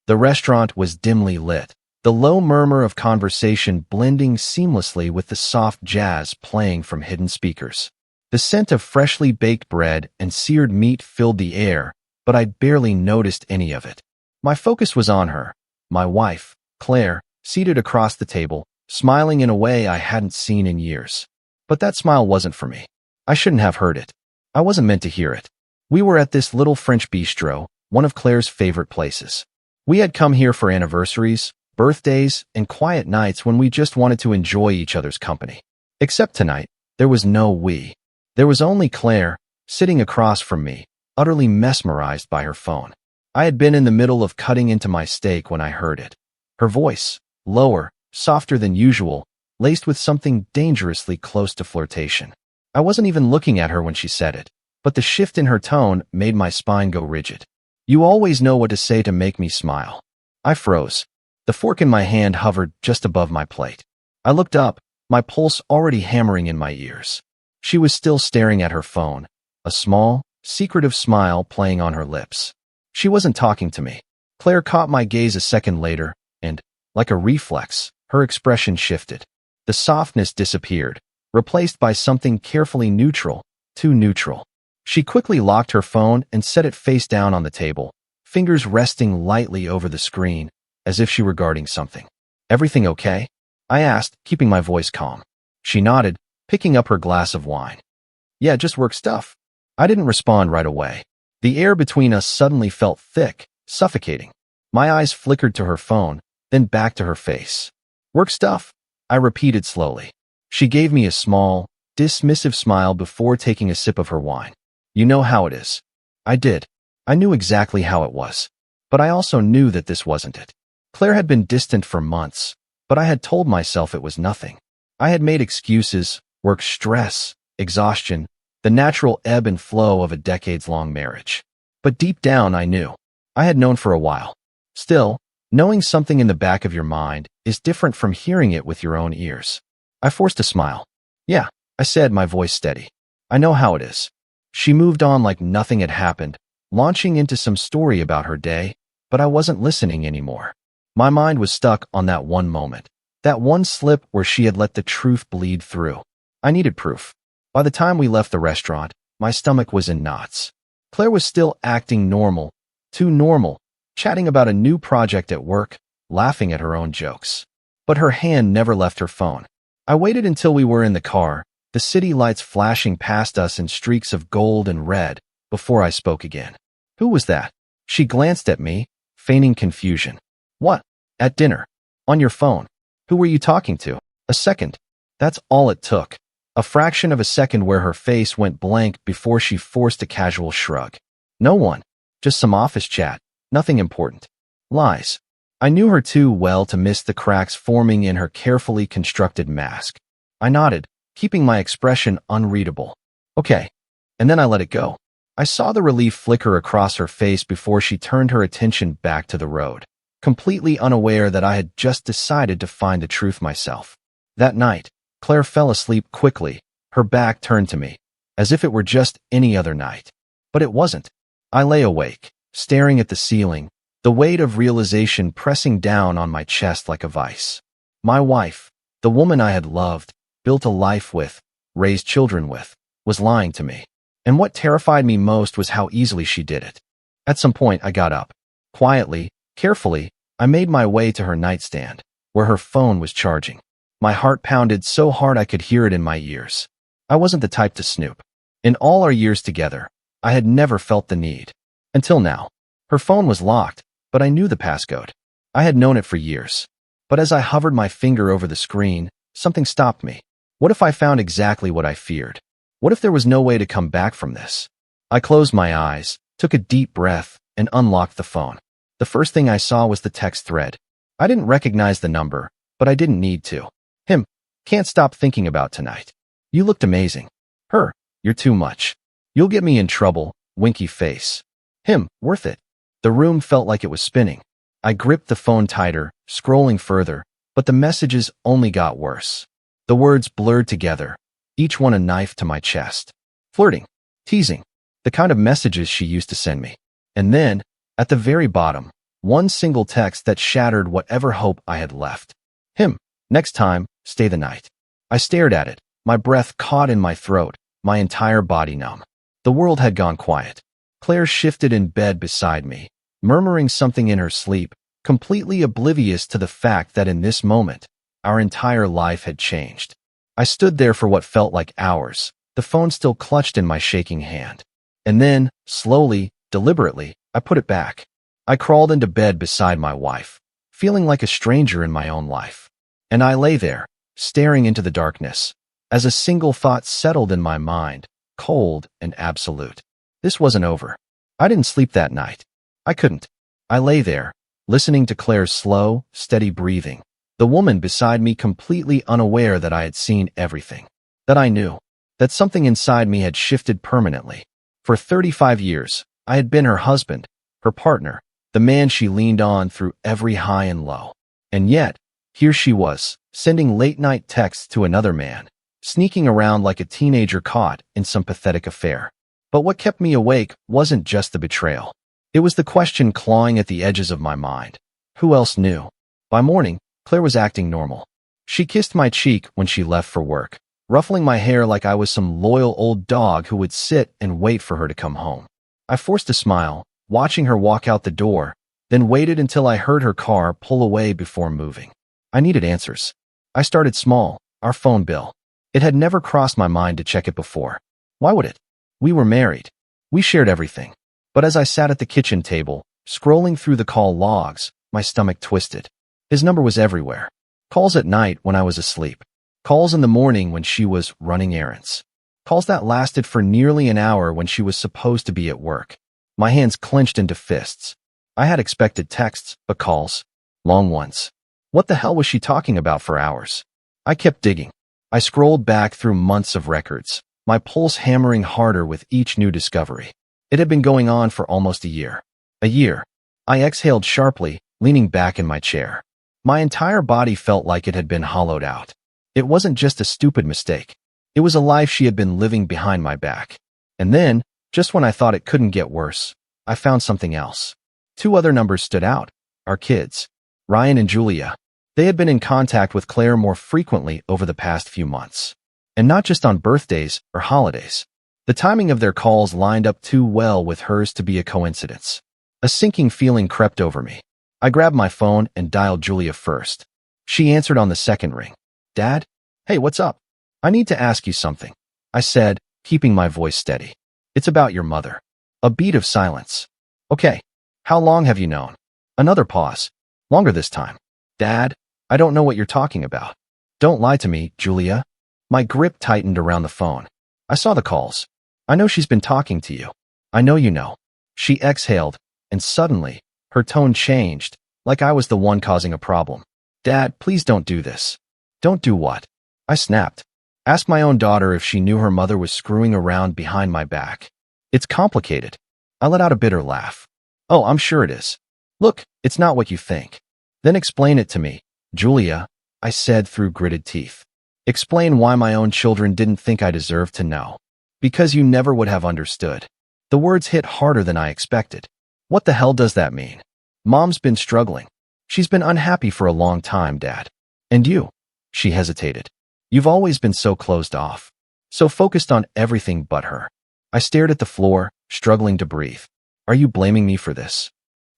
The restaurant was dimly lit, the low murmur of conversation blending seamlessly with the soft jazz playing from hidden speakers. The scent of freshly baked bread and seared meat filled the air, but I barely noticed any of it. My focus was on her, my wife, Claire, seated across the table, smiling in a way I hadn't seen in years. But that smile wasn't for me. I shouldn't have heard it. I wasn't meant to hear it. We were at this little French bistro, one of Claire's favorite places. We had come here for anniversaries, birthdays, and quiet nights when we just wanted to enjoy each other's company. Except tonight, there was no we. There was only Claire, sitting across from me, utterly mesmerized by her phone. I had been in the middle of cutting into my steak when I heard it. Her voice, lower, softer than usual, laced with something dangerously close to flirtation. I wasn't even looking at her when she said it, but the shift in her tone made my spine go rigid. You always know what to say to make me smile. I froze. The fork in my hand hovered just above my plate. I looked up, my pulse already hammering in my ears. She was still staring at her phone, a small, secretive smile playing on her lips. She wasn't talking to me. Claire caught my gaze a second later, and, like a reflex, her expression shifted. The softness disappeared, replaced by something carefully neutral, too neutral. She quickly locked her phone and set it face down on the table, fingers resting lightly over the screen, as if she were guarding something. Everything okay? I asked, keeping my voice calm. She nodded, picking up her glass of wine. Yeah, just work stuff. I didn't respond right away. The air between us suddenly felt thick, suffocating. My eyes flickered to her phone, then back to her face. Work stuff, I repeated slowly. She gave me a small, dismissive smile before taking a sip of her wine. You know how it is. I did. I knew exactly how it was. But I also knew that this wasn't it. Claire had been distant for months, but I had told myself it was nothing. I had made excuses, work stress, exhaustion, the natural ebb and flow of a decades-long marriage. But deep down I knew. I had known for a while. Still, knowing something in the back of your mind is different from hearing it with your own ears. I forced a smile. Yeah, I said, my voice steady. I know how it is. She moved on like nothing had happened, launching into some story about her day, but I wasn't listening anymore. My mind was stuck on that one moment, that one slip where she had let the truth bleed through. I needed proof. By the time we left the restaurant, my stomach was in knots. Claire was still acting normal, too normal, chatting about a new project at work, laughing at her own jokes. But her hand never left her phone. I waited until we were in the car, the city lights flashing past us in streaks of gold and red, before I spoke again. Who was that? She glanced at me, feigning confusion. What? At dinner? On your phone? Who were you talking to? A second. That's all it took. A fraction of a second where her face went blank before she forced a casual shrug. No one. Just some office chat. Nothing important. Lies. I knew her too well to miss the cracks forming in her carefully constructed mask. I nodded, keeping my expression unreadable. Okay. And then I let it go. I saw the relief flicker across her face before she turned her attention back to the road, completely unaware that I had just decided to find the truth myself. That night, Claire fell asleep quickly, her back turned to me, as if it were just any other night. But it wasn't. I lay awake, staring at the ceiling, the weight of realization pressing down on my chest like a vice. My wife, the woman I had loved, built a life with, raised children with, was lying to me. And what terrified me most was how easily she did it. At some point, I got up. Quietly, carefully, I made my way to her nightstand, where her phone was charging. My heart pounded so hard I could hear it in my ears. I wasn't the type to snoop. In all our years together, I had never felt the need. Until now. Her phone was locked, but I knew the passcode. I had known it for years. But as I hovered my finger over the screen, something stopped me. What if I found exactly what I feared? What if there was no way to come back from this? I closed my eyes, took a deep breath, and unlocked the phone. The first thing I saw was the text thread. I didn't recognize the number, but I didn't need to. Him, can't stop thinking about tonight. You looked amazing. Her, you're too much. You'll get me in trouble, winky face. Him, worth it. The room felt like it was spinning. I gripped the phone tighter, scrolling further, but the messages only got worse. The words blurred together, each one a knife to my chest. Flirting, teasing, the kind of messages she used to send me. And then, at the very bottom, One single text that shattered whatever hope I had left. Him. Next time, stay the night. I stared at it, my breath caught in my throat, my entire body numb. The world had gone quiet. Claire shifted in bed beside me, murmuring something in her sleep, completely oblivious to the fact that in this moment, our entire life had changed. I stood there for what felt like hours, the phone still clutched in my shaking hand. And then, slowly, deliberately, I put it back. I crawled into bed beside my wife, feeling like a stranger in my own life. And I lay there, staring into the darkness, as a single thought settled in my mind, cold and absolute. This wasn't over. I didn't sleep that night. I couldn't. I lay there, listening to Claire's slow, steady breathing, the woman beside me completely unaware that I had seen everything, that I knew, that something inside me had shifted permanently. For 35 years, I had been her husband, her partner, the man she leaned on through every high and low. And yet, here she was, sending late-night texts to another man, sneaking around like a teenager caught in some pathetic affair. But what kept me awake wasn't just the betrayal. It was the question clawing at the edges of my mind. Who else knew? By morning, Claire was acting normal. She kissed my cheek when she left for work, ruffling my hair like I was some loyal old dog who would sit and wait for her to come home. I forced a smile, watching her walk out the door, then waited until I heard her car pull away before moving. I needed answers. I started small, our phone bill. It had never crossed my mind to check it before. Why would it? We were married. We shared everything. But as I sat at the kitchen table, scrolling through the call logs, my stomach twisted. His number was everywhere. Calls at night when I was asleep. Calls in the morning when she was running errands. Calls that lasted for nearly an hour when she was supposed to be at work. My hands clenched into fists. I had expected texts, but calls. Long ones. What the hell was she talking about for hours? I kept digging. I scrolled back through months of records, my pulse hammering harder with each new discovery. It had been going on for almost a year. A year. I exhaled sharply, leaning back in my chair. My entire body felt like it had been hollowed out. It wasn't just a stupid mistake. It was a life she had been living behind my back. And then, just when I thought it couldn't get worse, I found something else. Two other numbers stood out. Our kids. Ryan and Julia. They had been in contact with Claire more frequently over the past few months. And not just on birthdays or holidays. The timing of their calls lined up too well with hers to be a coincidence. A sinking feeling crept over me. I grabbed my phone and dialed Julia first. She answered on the second ring. Dad? Hey, what's up? I need to ask you something, I said, keeping my voice steady. It's about your mother. A beat of silence. Okay. How long have you known? Another pause. Longer this time. Dad, I don't know what you're talking about. Don't lie to me, Julia. My grip tightened around the phone. I saw the calls. I know she's been talking to you. I know you know. She exhaled, and suddenly, her tone changed, like I was the one causing a problem. Dad, please don't do this. Don't do what? I snapped. Ask my own daughter if she knew her mother was screwing around behind my back. It's complicated. I let out a bitter laugh. Oh, I'm sure it is. Look, it's not what you think. Then explain it to me, Julia, I said through gritted teeth. Explain why my own children didn't think I deserved to know. Because you never would have understood. The words hit harder than I expected. What the hell does that mean? Mom's been struggling. She's been unhappy for a long time, Dad. And you? She hesitated. You've always been so closed off. So focused on everything but her. I stared at the floor, struggling to breathe. Are you blaming me for this?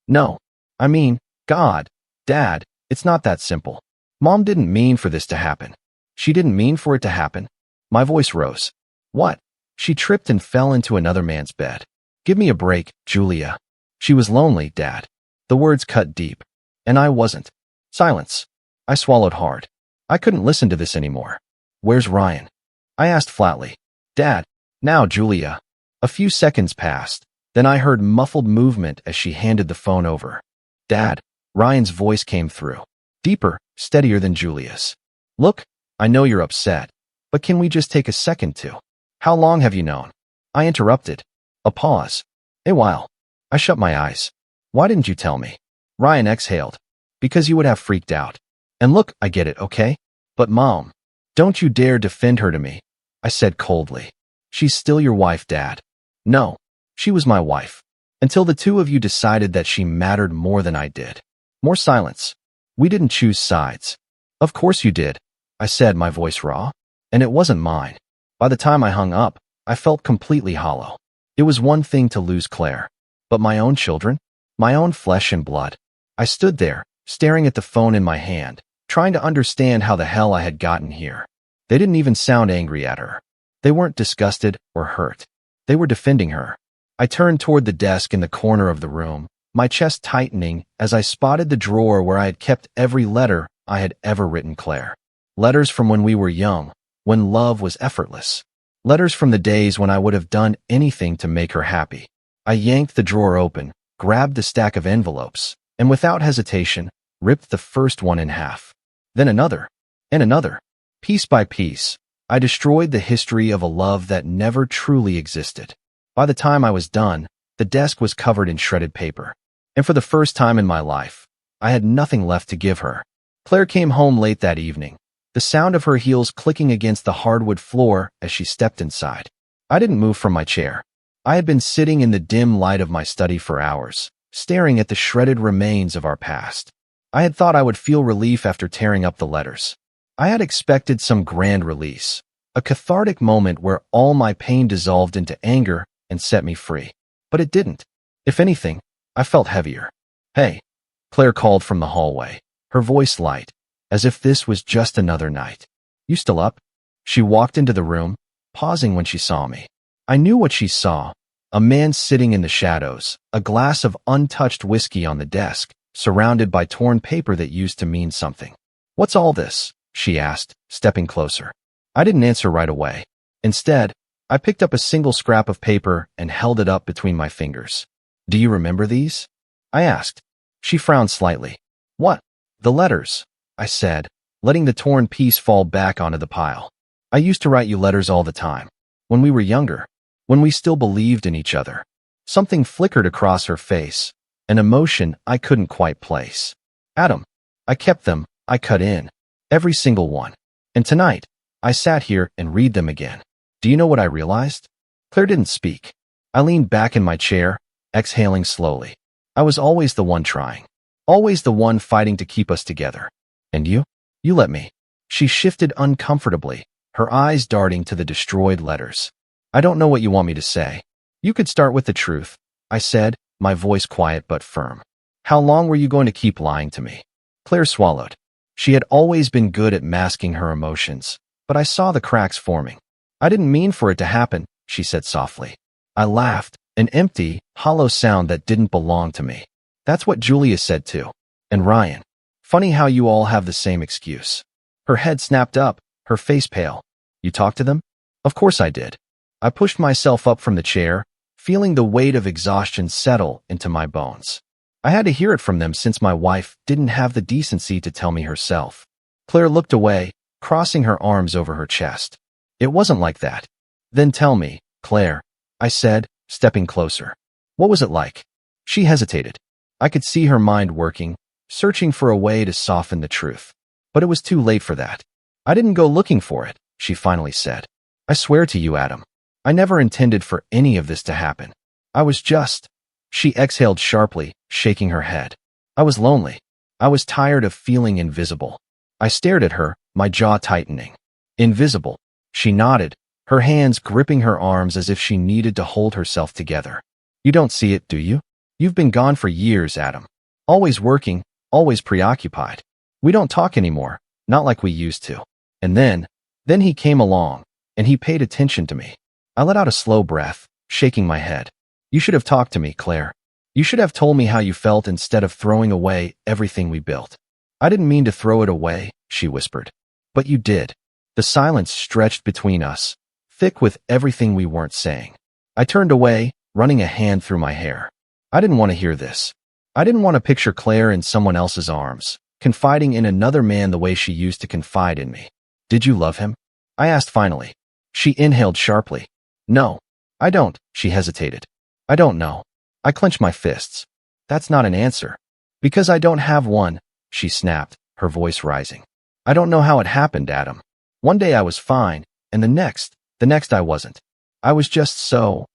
No. I mean, God, Dad, it's not that simple. Mom didn't mean for this to happen. She didn't mean for it to happen. My voice rose. What? She tripped and fell into another man's bed. Give me a break, Julia. She was lonely, Dad. The words cut deep. And I wasn't. Silence. I swallowed hard. I couldn't listen to this anymore. Where's Ryan? I asked flatly. Dad. Now, Julia. A few seconds passed. Then I heard muffled movement as she handed the phone over. Dad. Ryan's voice came through. Deeper, steadier than Julia's. Look, I know you're upset, but can we just take a second to? How long have you known? I interrupted. A pause. A while. I shut my eyes. Why didn't you tell me? Ryan exhaled. Because you would have freaked out. And look, I get it, okay? But Mom, don't you dare defend her to me, I said coldly. She's still your wife, Dad. No, she was my wife. Until the two of you decided that she mattered more than I did. More silence. We didn't choose sides. Of course you did, I said, my voice raw. And it wasn't mine. By the time I hung up, I felt completely hollow. It was one thing to lose Claire. But my own children? My own flesh and blood? I stood there, staring at the phone in my hand, trying to understand how the hell I had gotten here. They didn't even sound angry at her. They weren't disgusted or hurt. They were defending her. I turned toward the desk in the corner of the room, my chest tightening as I spotted the drawer where I had kept every letter I had ever written Claire. Letters from when we were young, when love was effortless. Letters from the days when I would have done anything to make her happy. I yanked the drawer open, grabbed the stack of envelopes, and without hesitation, ripped the first one in half. Then another, and another. Piece by piece, I destroyed the history of a love that never truly existed. By the time I was done, the desk was covered in shredded paper. And for the first time in my life, I had nothing left to give her. Claire came home late that evening, the sound of her heels clicking against the hardwood floor as she stepped inside. I didn't move from my chair. I had been sitting in the dim light of my study for hours, staring at the shredded remains of our past. I had thought I would feel relief after tearing up the letters. I had expected some grand release, a cathartic moment where all my pain dissolved into anger and set me free. But it didn't. If anything, I felt heavier. Hey, Claire called from the hallway, her voice light, as if this was just another night. You still up? She walked into the room, pausing when she saw me. I knew what she saw. A man sitting in the shadows, a glass of untouched whiskey on the desk, surrounded by torn paper that used to mean something. What's all this? She asked, stepping closer. I didn't answer right away. Instead, I picked up a single scrap of paper and held it up between my fingers. Do you remember these? I asked. She frowned slightly. What? The letters, I said, letting the torn piece fall back onto the pile. I used to write you letters all the time. When we were younger. When we still believed in each other. Something flickered across her face, an emotion I couldn't quite place. Adam. I kept them, I cut in. Every single one. And tonight, I sat here and read them again. Do you know what I realized? Claire didn't speak. I leaned back in my chair, exhaling slowly. I was always the one trying. Always the one fighting to keep us together. And you? You let me. She shifted uncomfortably, her eyes darting to the destroyed letters. I don't know what you want me to say. You could start with the truth, I said, my voice quiet but firm. How long were you going to keep lying to me? Claire swallowed. She had always been good at masking her emotions, but I saw the cracks forming. I didn't mean for it to happen, she said softly. I laughed, an empty, hollow sound that didn't belong to me. That's what Julia said too. And Ryan. Funny how you all have the same excuse. Her head snapped up, her face pale. You talked to them? Of course I did. I pushed myself up from the chair, feeling the weight of exhaustion settle into my bones. I had to hear it from them since my wife didn't have the decency to tell me herself. Claire looked away, crossing her arms over her chest. It wasn't like that. Then tell me, Claire, I said, stepping closer. What was it like? She hesitated. I could see her mind working, searching for a way to soften the truth. But it was too late for that. I didn't go looking for it, she finally said. I swear to you, Adam. I never intended for any of this to happen. I was just... She exhaled sharply, shaking her head. I was lonely. I was tired of feeling invisible. I stared at her, my jaw tightening. Invisible. She nodded, her hands gripping her arms as if she needed to hold herself together. You don't see it, do you? You've been gone for years, Adam. Always working, always preoccupied. We don't talk anymore, not like we used to. And then he came along, and he paid attention to me. I let out a slow breath, shaking my head. You should have talked to me, Claire. You should have told me how you felt instead of throwing away everything we built. I didn't mean to throw it away, she whispered. But you did. The silence stretched between us, thick with everything we weren't saying. I turned away, running a hand through my hair. I didn't want to hear this. I didn't want to picture Claire in someone else's arms, confiding in another man the way she used to confide in me. Did you love him? I asked finally. She inhaled sharply. No, I don't, she hesitated. I don't know. I clenched my fists. That's not an answer. Because I don't have one, she snapped, her voice rising. I don't know how it happened, Adam. One day I was fine, and the next I wasn't. I was just so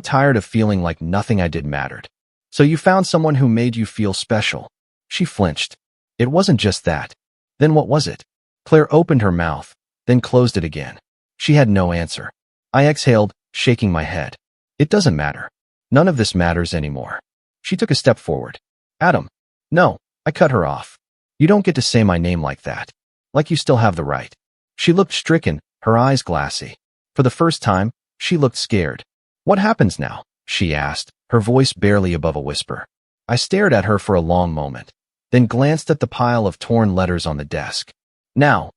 tired of feeling like nothing I did mattered. So you found someone who made you feel special. She flinched. It wasn't just that. Then what was it? Claire opened her mouth, then closed it again. She had no answer. I exhaled, shaking my head. It doesn't matter. None of this matters anymore. She took a step forward. Adam. No, I cut her off. You don't get to say my name like that. Like you still have the right. She looked stricken, her eyes glassy. For the first time, she looked scared. What happens now? She asked, her voice barely above a whisper. I stared at her for a long moment, then glanced at the pile of torn letters on the desk. Now,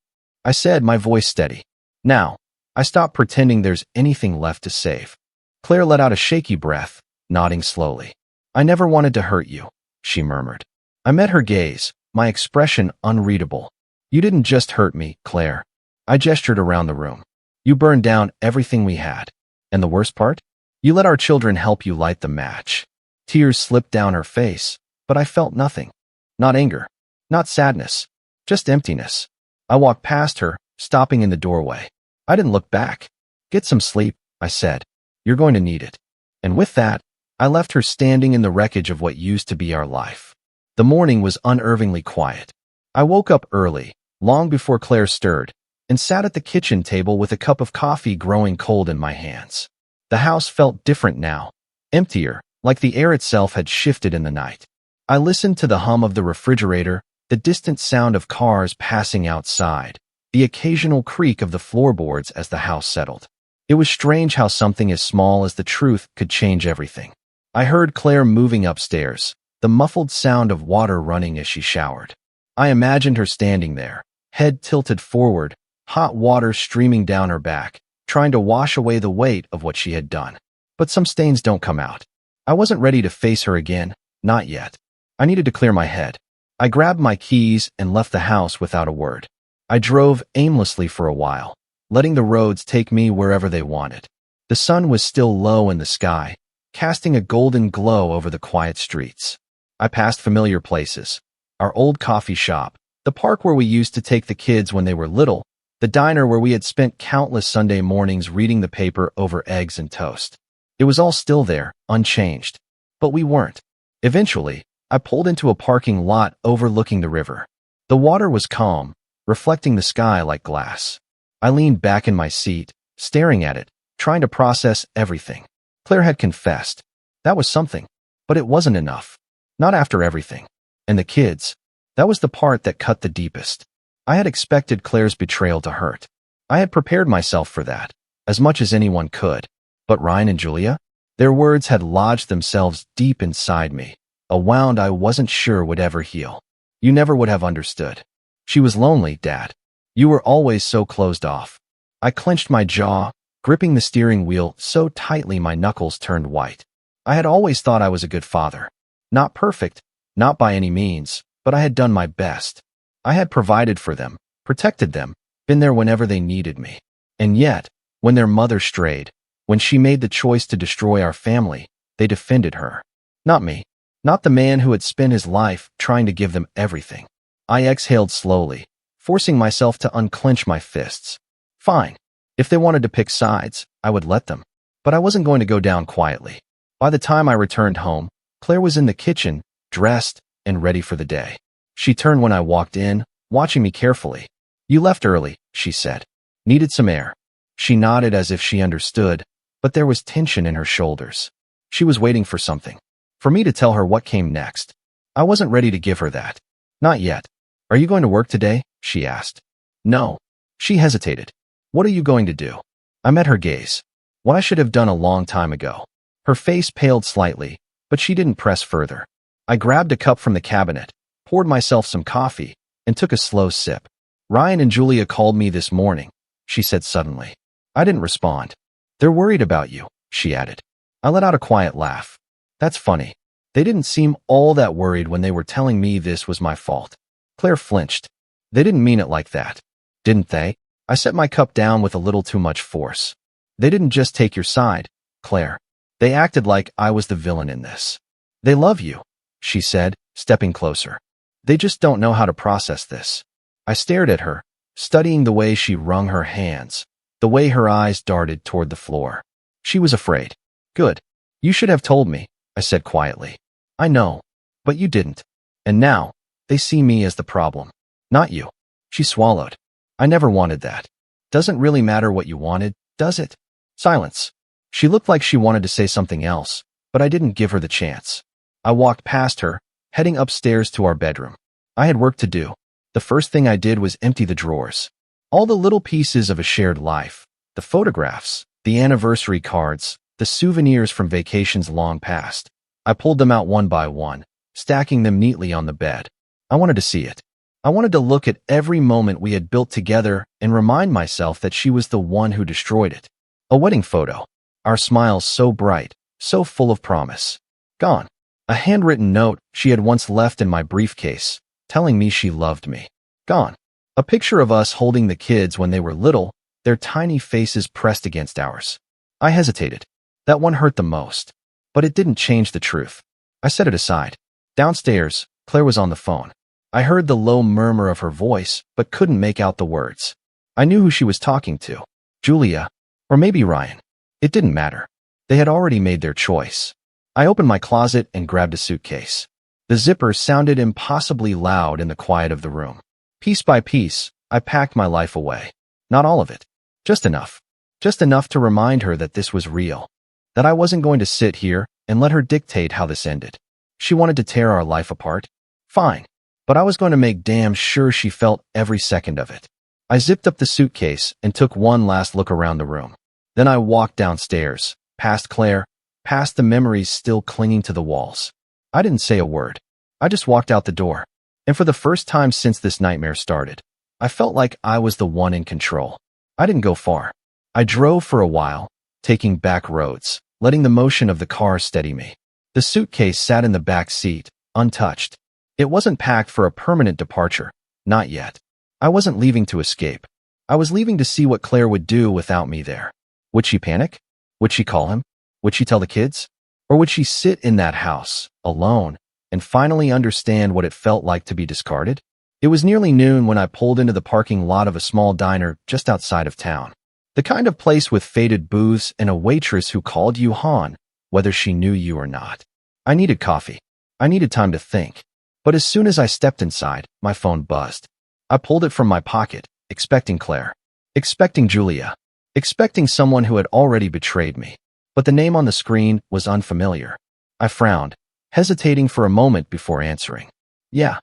I said, my voice steady. Now, I stopped pretending there's anything left to save. Claire let out a shaky breath, nodding slowly. I never wanted to hurt you, she murmured. I met her gaze, my expression unreadable. You didn't just hurt me, Claire. I gestured around the room. You burned down everything we had. And the worst part? You let our children help you light the match. Tears slipped down her face, but I felt nothing. Not anger, not sadness, just emptiness. I walked past her, stopping in the doorway. I didn't look back. Get some sleep, I said. You're going to need it. And with that, I left her standing in the wreckage of what used to be our life. The morning was unnervingly quiet. I woke up early, long before Claire stirred, and sat at the kitchen table with a cup of coffee growing cold in my hands. The house felt different now, emptier, like the air itself had shifted in the night. I listened to the hum of the refrigerator, the distant sound of cars passing outside, the occasional creak of the floorboards as the house settled. It was strange how something as small as the truth could change everything. I heard Claire moving upstairs, the muffled sound of water running as she showered. I imagined her standing there, head tilted forward, hot water streaming down her back, trying to wash away the weight of what she had done. But some stains don't come out. I wasn't ready to face her again, not yet. I needed to clear my head. I grabbed my keys and left the house without a word. I drove aimlessly for a while, letting the roads take me wherever they wanted. The sun was still low in the sky, casting a golden glow over the quiet streets. I passed familiar places. Our old coffee shop, the park where we used to take the kids when they were little, the diner where we had spent countless Sunday mornings reading the paper over eggs and toast. It was all still there, unchanged. But we weren't. Eventually, I pulled into a parking lot overlooking the river. The water was calm, reflecting the sky like glass. I leaned back in my seat, staring at it, trying to process everything. Claire had confessed. That was something. But it wasn't enough. Not after everything. And the kids. That was the part that cut the deepest. I had expected Claire's betrayal to hurt. I had prepared myself for that, as much as anyone could. But Ryan and Julia? Their words had lodged themselves deep inside me, a wound I wasn't sure would ever heal. You never would have understood. She was lonely, Dad. You were always so closed off. I clenched my jaw, gripping the steering wheel so tightly my knuckles turned white. I had always thought I was a good father. Not perfect, not by any means, but I had done my best. I had provided for them, protected them, been there whenever they needed me. And yet, when their mother strayed, when she made the choice to destroy our family, they defended her. Not me. Not the man who had spent his life trying to give them everything. I exhaled slowly, forcing myself to unclench my fists. Fine. If they wanted to pick sides, I would let them. But I wasn't going to go down quietly. By the time I returned home, Claire was in the kitchen, dressed, and ready for the day. She turned when I walked in, watching me carefully. You left early, she said. Needed some air. She nodded as if she understood, but there was tension in her shoulders. She was waiting for something. For me to tell her what came next. I wasn't ready to give her that. Not yet. Are you going to work today? She asked. No. She hesitated. What are you going to do? I met her gaze. What I should have done a long time ago. Her face paled slightly, but she didn't press further. I grabbed a cup from the cabinet, poured myself some coffee, and took a slow sip. Ryan and Julia called me this morning, she said suddenly. I didn't respond. They're worried about you, she added. I let out a quiet laugh. That's funny. They didn't seem all that worried when they were telling me this was my fault. Claire flinched. They didn't mean it like that. Didn't they? I set my cup down with a little too much force. They didn't just take your side, Claire. They acted like I was the villain in this. They love you, she said, stepping closer. They just don't know how to process this. I stared at her, studying the way she wrung her hands, the way her eyes darted toward the floor. She was afraid. Good. You should have told me, I said quietly. I know. But you didn't. And now, they see me as the problem. Not you. She swallowed. I never wanted that. Doesn't really matter what you wanted, does it? Silence. She looked like she wanted to say something else, but I didn't give her the chance. I walked past her, heading upstairs to our bedroom. I had work to do. The first thing I did was empty the drawers. All the little pieces of a shared life, the photographs, the anniversary cards, the souvenirs from vacations long past. I pulled them out one by one, stacking them neatly on the bed. I wanted to see it. I wanted to look at every moment we had built together and remind myself that she was the one who destroyed it. A wedding photo. Our smiles so bright, so full of promise. Gone. A handwritten note she had once left in my briefcase, telling me she loved me. Gone. A picture of us holding the kids when they were little, their tiny faces pressed against ours. I hesitated. That one hurt the most. But it didn't change the truth. I set it aside. Downstairs, Claire was on the phone. I heard the low murmur of her voice, but couldn't make out the words. I knew who she was talking to. Julia. Or maybe Ryan. It didn't matter. They had already made their choice. I opened my closet and grabbed a suitcase. The zipper sounded impossibly loud in the quiet of the room. Piece by piece, I packed my life away. Not all of it. Just enough. Just enough to remind her that this was real. That I wasn't going to sit here and let her dictate how this ended. She wanted to tear our life apart. Fine. But I was going to make damn sure she felt every second of it. I zipped up the suitcase and took one last look around the room. Then I walked downstairs, past Claire, past the memories still clinging to the walls. I didn't say a word. I just walked out the door. And for the first time since this nightmare started, I felt like I was the one in control. I didn't go far. I drove for a while, taking back roads, letting the motion of the car steady me. The suitcase sat in the back seat, untouched. It wasn't packed for a permanent departure, not yet. I wasn't leaving to escape. I was leaving to see what Claire would do without me there. Would she panic? Would she call him? Would she tell the kids? Or would she sit in that house, alone, and finally understand what it felt like to be discarded? It was nearly noon when I pulled into the parking lot of a small diner just outside of town. The kind of place with faded booths and a waitress who called you Han, whether she knew you or not. I needed coffee. I needed time to think. But as soon as I stepped inside, my phone buzzed. I pulled it from my pocket, expecting Claire. Expecting Julia. Expecting someone who had already betrayed me. But the name on the screen was unfamiliar. I frowned, hesitating for a moment before answering. Yeah.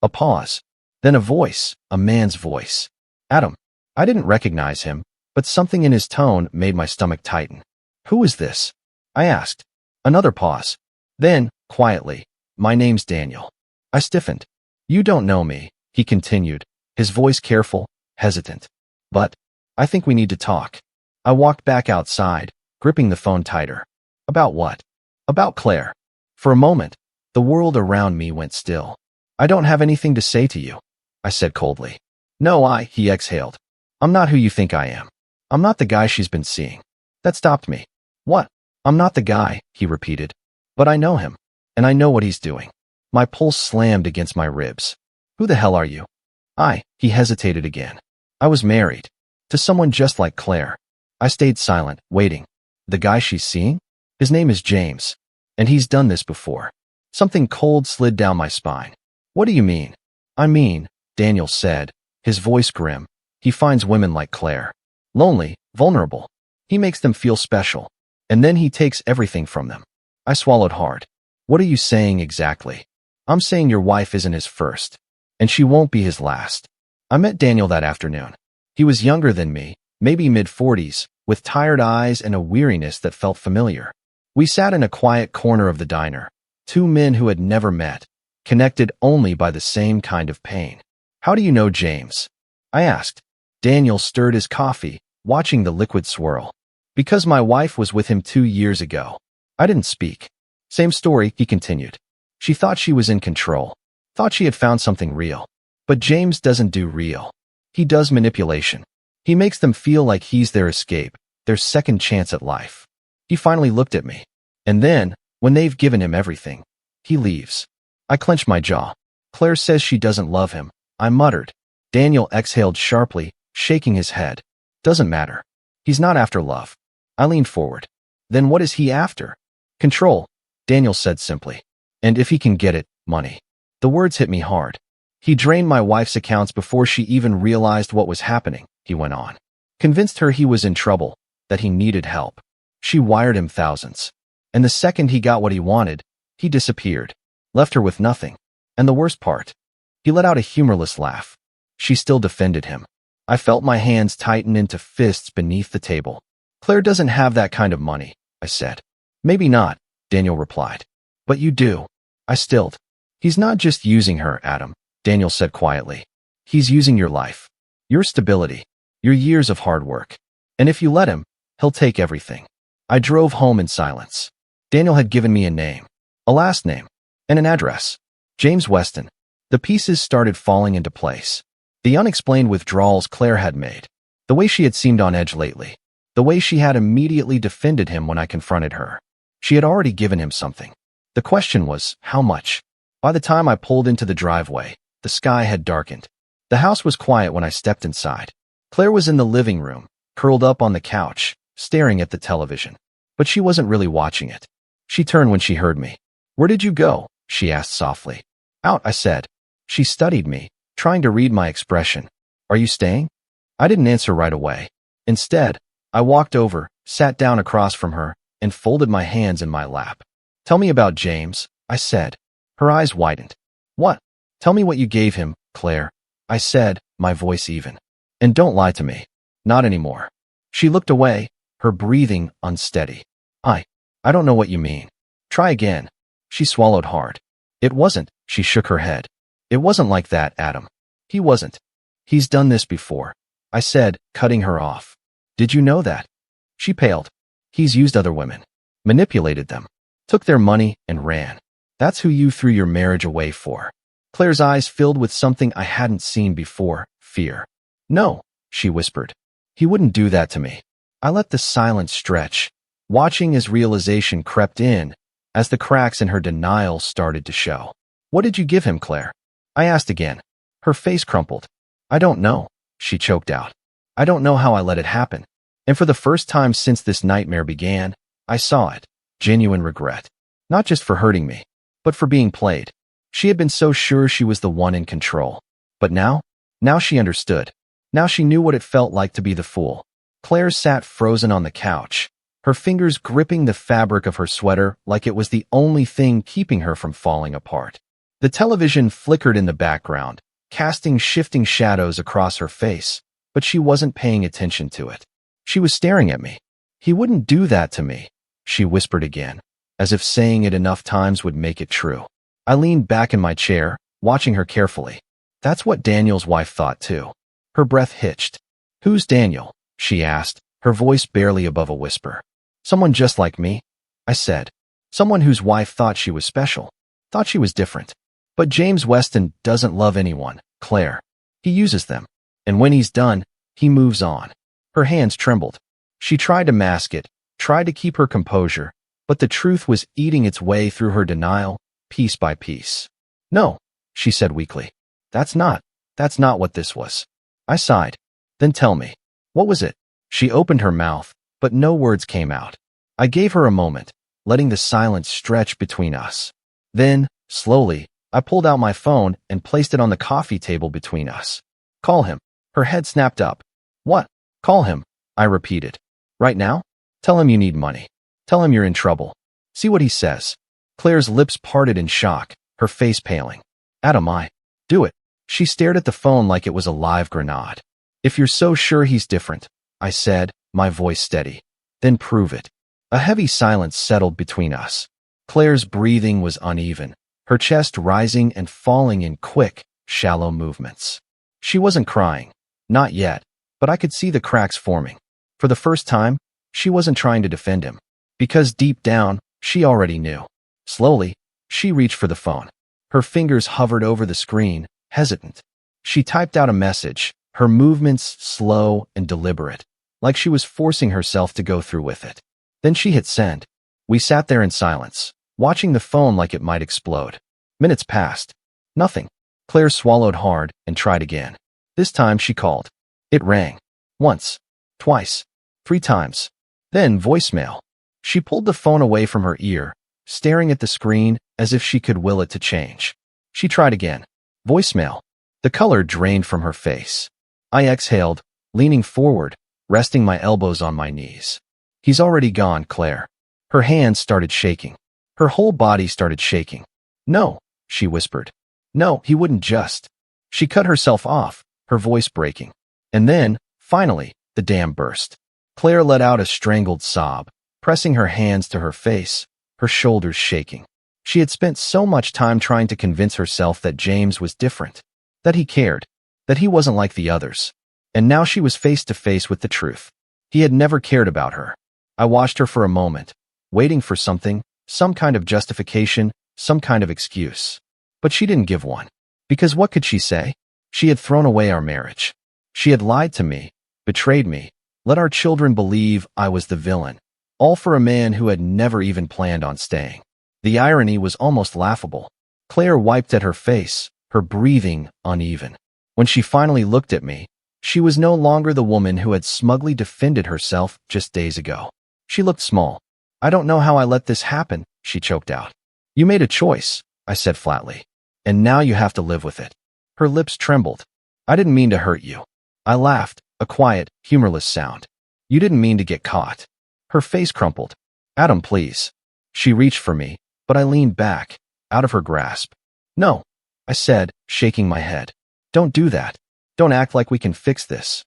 A pause. Then a voice, a man's voice. Adam. I didn't recognize him, but something in his tone made my stomach tighten. Who is this? I asked. Another pause. Then, quietly, my name's Daniel. I stiffened. You don't know me, he continued, his voice careful, hesitant. But I think we need to talk. I walked back outside, gripping the phone tighter. About what? About Claire. For a moment, the world around me went still. I don't have anything to say to you, I said coldly. No, he exhaled. I'm not who you think I am. I'm not the guy she's been seeing. That stopped me. What? I'm not the guy, he repeated. But I know him, and I know what he's doing. My pulse slammed against my ribs. Who the hell are you? He hesitated again. I was married. To someone just like Claire. I stayed silent, waiting. The guy she's seeing? His name is James. And he's done this before. Something cold slid down my spine. What do you mean? I mean, Daniel said, his voice grim. He finds women like Claire. Lonely, vulnerable. He makes them feel special. And then he takes everything from them. I swallowed hard. What are you saying exactly? I'm saying your wife isn't his first. And she won't be his last. I met Daniel that afternoon. He was younger than me, maybe mid-40s, with tired eyes and a weariness that felt familiar. We sat in a quiet corner of the diner, two men who had never met, connected only by the same kind of pain. How do you know James? I asked. Daniel stirred his coffee, watching the liquid swirl. Because my wife was with him 2 years ago. I didn't speak. Same story, he continued. She thought she was in control, thought she had found something real. But James doesn't do real. He does manipulation. He makes them feel like he's their escape, their second chance at life. He finally looked at me. And then, when they've given him everything, he leaves. I clenched my jaw. Claire says she doesn't love him, I muttered. Daniel exhaled sharply, shaking his head. Doesn't matter. He's not after love. I leaned forward. Then what is he after? Control, Daniel said simply. And if he can get it, money. The words hit me hard. He drained my wife's accounts before she even realized what was happening, he went on. Convinced her he was in trouble, that he needed help. She wired him thousands. And the second he got what he wanted, he disappeared. Left her with nothing. And the worst part, he let out a humorless laugh. She still defended him. I felt my hands tighten into fists beneath the table. Claire doesn't have that kind of money, I said. Maybe not, Daniel replied. But you do. I stilled. He's not just using her, Adam, Daniel said quietly. He's using your life, your stability, your years of hard work. And if you let him, he'll take everything. I drove home in silence. Daniel had given me a name, a last name, and an address. James Weston. The pieces started falling into place. The unexplained withdrawals Claire had made, the way she had seemed on edge lately, the way she had immediately defended him when I confronted her. She had already given him something. The question was, how much? By the time I pulled into the driveway, the sky had darkened. The house was quiet when I stepped inside. Claire was in the living room, curled up on the couch, staring at the television. But she wasn't really watching it. She turned when she heard me. Where did you go? She asked softly. Out, I said. She studied me, trying to read my expression. Are you staying? I didn't answer right away. Instead, I walked over, sat down across from her, and folded my hands in my lap. Tell me about James, I said. Her eyes widened. What? Tell me what you gave him, Claire, I said, my voice even. And don't lie to me. Not anymore. She looked away, her breathing unsteady. I don't know what you mean. Try again. She swallowed hard. It wasn't, she shook her head. It wasn't like that, Adam. He wasn't. He's done this before, I said, cutting her off. Did you know that? She paled. He's used other women, manipulated them, took their money and ran. That's who you threw your marriage away for. Claire's eyes filled with something I hadn't seen before, fear. No, she whispered. He wouldn't do that to me. I let the silence stretch, watching as realization crept in, as the cracks in her denial started to show. What did you give him, Claire? I asked again. Her face crumpled. I don't know, she choked out. I don't know how I let it happen. And for the first time since this nightmare began, I saw it. Genuine regret. Not just for hurting me, but for being played. She had been so sure she was the one in control. But now she understood. Now she knew what it felt like to be the fool. Claire sat frozen on the couch, her fingers gripping the fabric of her sweater like it was the only thing keeping her from falling apart. The television flickered in the background, casting shifting shadows across her face, but she wasn't paying attention to it. She was staring at me. He wouldn't do that to me, she whispered again, as if saying it enough times would make it true. I leaned back in my chair, watching her carefully. That's what Daniel's wife thought too. Her breath hitched. Who's Daniel? She asked, her voice barely above a whisper. Someone just like me, I said. Someone whose wife thought she was special, thought she was different. But James Weston doesn't love anyone, Claire. He uses them. And when he's done, he moves on. Her hands trembled. She tried to mask it, tried to keep her composure, but the truth was eating its way through her denial, piece by piece. No, she said weakly. That's not what this was. I sighed. Then tell me. What was it? She opened her mouth, but no words came out. I gave her a moment, letting the silence stretch between us. Then, slowly, I pulled out my phone and placed it on the coffee table between us. Call him. Her head snapped up. What? Call him, I repeated. Right now? Tell him you need money. Tell him you're in trouble. See what he says. Claire's lips parted in shock, her face paling. Adam, do it. She stared at the phone like it was a live grenade. If you're so sure he's different, I said, my voice steady, then prove it. A heavy silence settled between us. Claire's breathing was uneven, her chest rising and falling in quick, shallow movements. She wasn't crying, not yet, but I could see the cracks forming. For the first time, she wasn't trying to defend him, because deep down, she already knew. Slowly, she reached for the phone. Her fingers hovered over the screen, hesitant. She typed out a message, her movements slow and deliberate, like she was forcing herself to go through with it. Then she hit send. We sat there in silence, watching the phone like it might explode. Minutes passed. Nothing. Claire swallowed hard and tried again. This time she called. It rang. Once. Twice. 3 times. Then voicemail. She pulled the phone away from her ear, staring at the screen as if she could will it to change. She tried again. Voicemail. The color drained from her face. I exhaled, leaning forward, resting my elbows on my knees. He's already gone, Claire. Her hands started shaking. Her whole body started shaking. No, she whispered. No, he wouldn't just. She cut herself off, her voice breaking. And then, finally, the dam burst. Claire let out a strangled sob, pressing her hands to her face, her shoulders shaking. She had spent so much time trying to convince herself that James was different, that he cared, that he wasn't like the others. And now she was face to face with the truth. He had never cared about her. I watched her for a moment, waiting for something, some kind of justification, some kind of excuse. But she didn't give one. Because what could she say? She had thrown away our marriage. She had lied to me, betrayed me, let our children believe I was the villain, all for a man who had never even planned on staying. The irony was almost laughable. Claire wiped at her face, her breathing uneven. When she finally looked at me, she was no longer the woman who had smugly defended herself just days ago. She looked small. I don't know how I let this happen, she choked out. You made a choice, I said flatly. And now you have to live with it. Her lips trembled. I didn't mean to hurt you. I laughed, a quiet, humorless sound. You didn't mean to get caught. Her face crumpled. Adam, please. She reached for me, but I leaned back, out of her grasp. No, I said, shaking my head. Don't do that. Don't act like we can fix this.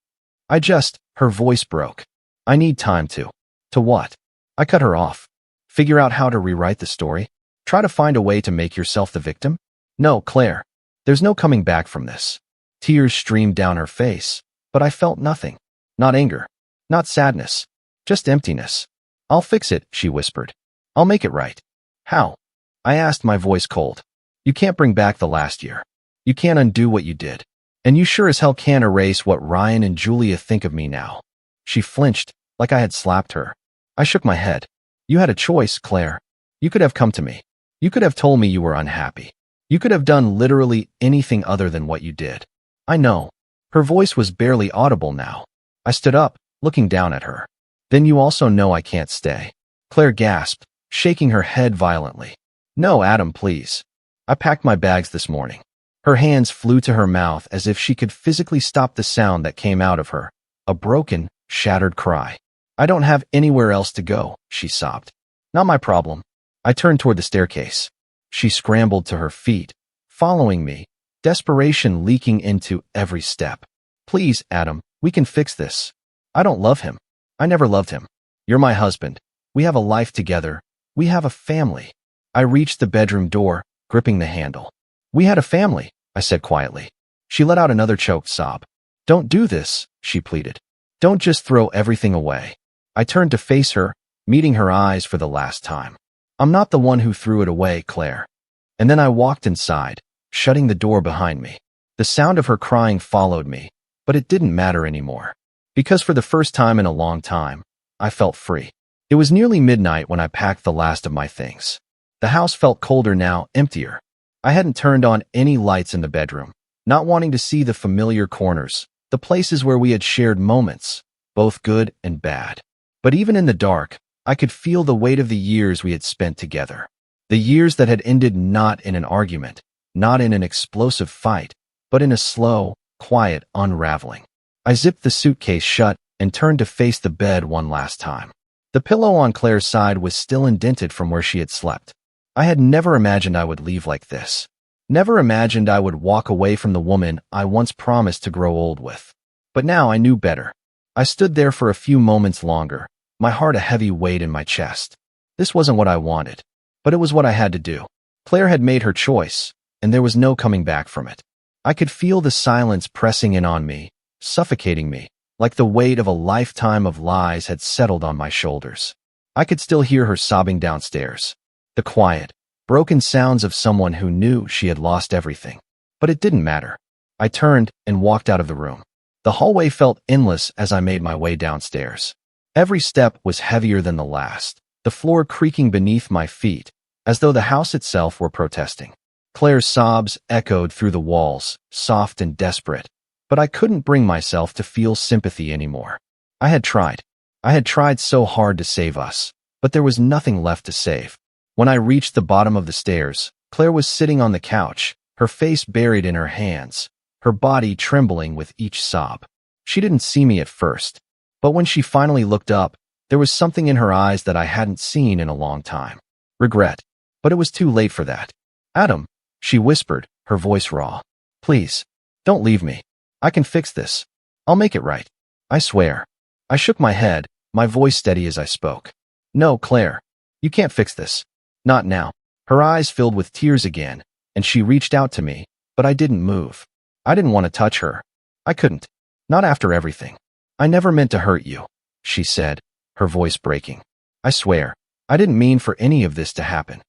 Her voice broke. I need time to. To what? I cut her off. Figure out how to rewrite the story? Try to find a way to make yourself the victim? No, Claire. There's no coming back from this. Tears streamed down her face, but I felt nothing. Not anger. Not sadness. Just emptiness. I'll fix it, she whispered. I'll make it right. How? I asked, my voice cold. You can't bring back the last year. You can't undo what you did. And you sure as hell can't erase what Ryan and Julia think of me now. She flinched, like I had slapped her. I shook my head. You had a choice, Claire. You could have come to me. You could have told me you were unhappy. You could have done literally anything other than what you did. I know. Her voice was barely audible now. I stood up, looking down at her. Then you also know I can't stay. Claire gasped, shaking her head violently. No, Adam, please. I packed my bags this morning. Her hands flew to her mouth as if she could physically stop the sound that came out of her. A broken, shattered cry. I don't have anywhere else to go, she sobbed. Not my problem. I turned toward the staircase. She scrambled to her feet, following me, desperation leaking into every step. Please, Adam, we can fix this. I don't love him. I never loved him. You're my husband. We have a life together. We have a family. I reached the bedroom door, gripping the handle. We had a family, I said quietly. She let out another choked sob. Don't do this, she pleaded. Don't just throw everything away. I turned to face her, meeting her eyes for the last time. I'm not the one who threw it away, Claire. And then I walked inside, shutting the door behind me. The sound of her crying followed me, but it didn't matter anymore. Because for the first time in a long time, I felt free. It was nearly midnight when I packed the last of my things. The house felt colder now, emptier. I hadn't turned on any lights in the bedroom, not wanting to see the familiar corners, the places where we had shared moments, both good and bad. But even in the dark, I could feel the weight of the years we had spent together. The years that had ended not in an argument, not in an explosive fight, but in a slow, quiet unraveling. I zipped the suitcase shut and turned to face the bed one last time. The pillow on Claire's side was still indented from where she had slept. I had never imagined I would leave like this. Never imagined I would walk away from the woman I once promised to grow old with. But now I knew better. I stood there for a few moments longer, my heart a heavy weight in my chest. This wasn't what I wanted, but it was what I had to do. Claire had made her choice, and there was no coming back from it. I could feel the silence pressing in on me, suffocating me, like the weight of a lifetime of lies had settled on my shoulders. I could still hear her sobbing downstairs. The quiet, broken sounds of someone who knew she had lost everything. But it didn't matter. I turned and walked out of the room. The hallway felt endless as I made my way downstairs. Every step was heavier than the last, the floor creaking beneath my feet, as though the house itself were protesting. Claire's sobs echoed through the walls, soft and desperate, but I couldn't bring myself to feel sympathy anymore. I had tried. I had tried so hard to save us, but there was nothing left to save. When I reached the bottom of the stairs, Claire was sitting on the couch, her face buried in her hands, her body trembling with each sob. She didn't see me at first, but when she finally looked up, there was something in her eyes that I hadn't seen in a long time. Regret. But it was too late for that. Adam, she whispered, her voice raw. Please, don't leave me. I can fix this. I'll make it right. I swear. I shook my head, my voice steady as I spoke. No, Claire. You can't fix this. Not now. Her eyes filled with tears again, and she reached out to me, but I didn't move. I didn't want to touch her. I couldn't. Not after everything. I never meant to hurt you, she said, her voice breaking. I swear, I didn't mean for any of this to happen.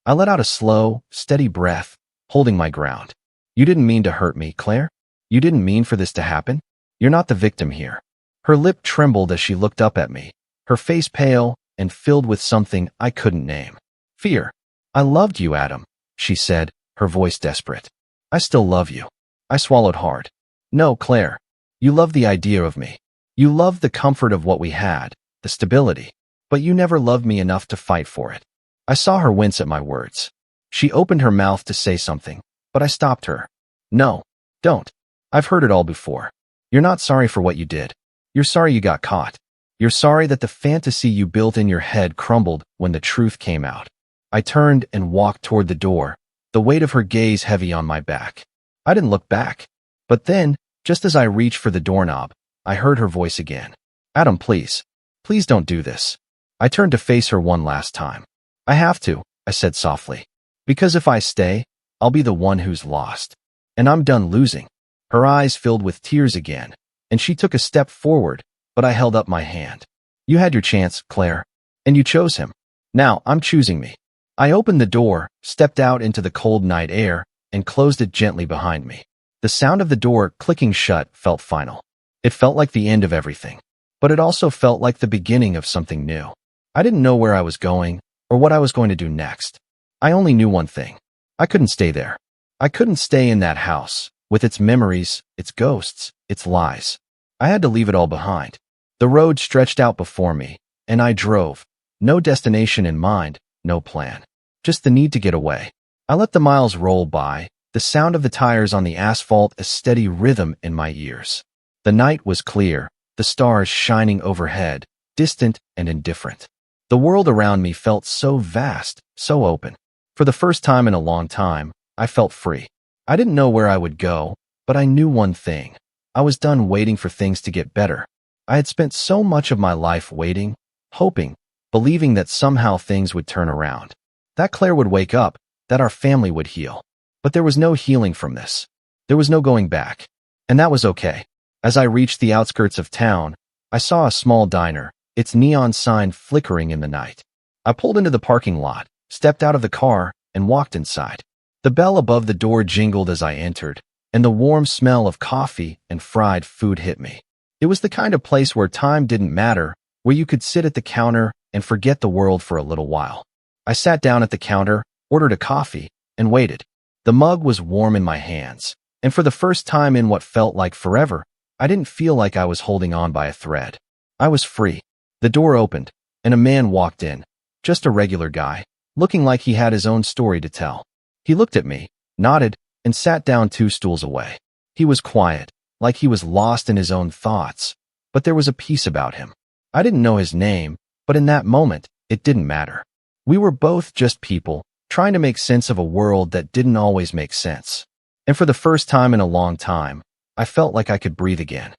I let out a slow, steady breath, holding my ground. You didn't mean to hurt me, Claire? You didn't mean for this to happen? You're not the victim here. Her lip trembled as she looked up at me, her face pale and filled with something I couldn't name. Fear. I loved you, Adam, she said, her voice desperate. I still love you. I swallowed hard. No, Claire. You love the idea of me. You loved the comfort of what we had, the stability. But you never loved me enough to fight for it. I saw her wince at my words. She opened her mouth to say something, but I stopped her. No, don't. I've heard it all before. You're not sorry for what you did. You're sorry you got caught. You're sorry that the fantasy you built in your head crumbled when the truth came out. I turned and walked toward the door, the weight of her gaze heavy on my back. I didn't look back. But then, just as I reached for the doorknob, I heard her voice again. Adam, please. Please don't do this. I turned to face her one last time. I have to, I said softly. Because if I stay, I'll be the one who's lost. And I'm done losing. Her eyes filled with tears again, and she took a step forward, but I held up my hand. You had your chance, Claire, and you chose him. Now I'm choosing me. I opened the door, stepped out into the cold night air, and closed it gently behind me. The sound of the door clicking shut felt final. It felt like the end of everything, but it also felt like the beginning of something new. I didn't know where I was going or what I was going to do next. I only knew one thing. I couldn't stay there. I couldn't stay in that house, with its memories, its ghosts, its lies. I had to leave it all behind. The road stretched out before me, and I drove. No destination in mind, no plan. Just the need to get away. I let the miles roll by, the sound of the tires on the asphalt a steady rhythm in my ears. The night was clear, the stars shining overhead, distant and indifferent. The world around me felt so vast, so open. For the first time in a long time, I felt free. I didn't know where I would go, but I knew one thing. I was done waiting for things to get better. I had spent so much of my life waiting, hoping, believing that somehow things would turn around. That Claire would wake up, that our family would heal. But there was no healing from this. There was no going back. And that was okay. As I reached the outskirts of town, I saw a small diner, its neon sign flickering in the night. I pulled into the parking lot, stepped out of the car, and walked inside. The bell above the door jingled as I entered, and the warm smell of coffee and fried food hit me. It was the kind of place where time didn't matter, where you could sit at the counter and forget the world for a little while. I sat down at the counter, ordered a coffee, and waited. The mug was warm in my hands, and for the first time in what felt like forever, I didn't feel like I was holding on by a thread. I was free. The door opened, and a man walked in, just a regular guy, looking like he had his own story to tell. He looked at me, nodded, and sat down 2 stools away. He was quiet, like he was lost in his own thoughts, but there was a peace about him. I didn't know his name, but in that moment, it didn't matter. We were both just people, trying to make sense of a world that didn't always make sense. And for the first time in a long time, I felt like I could breathe again.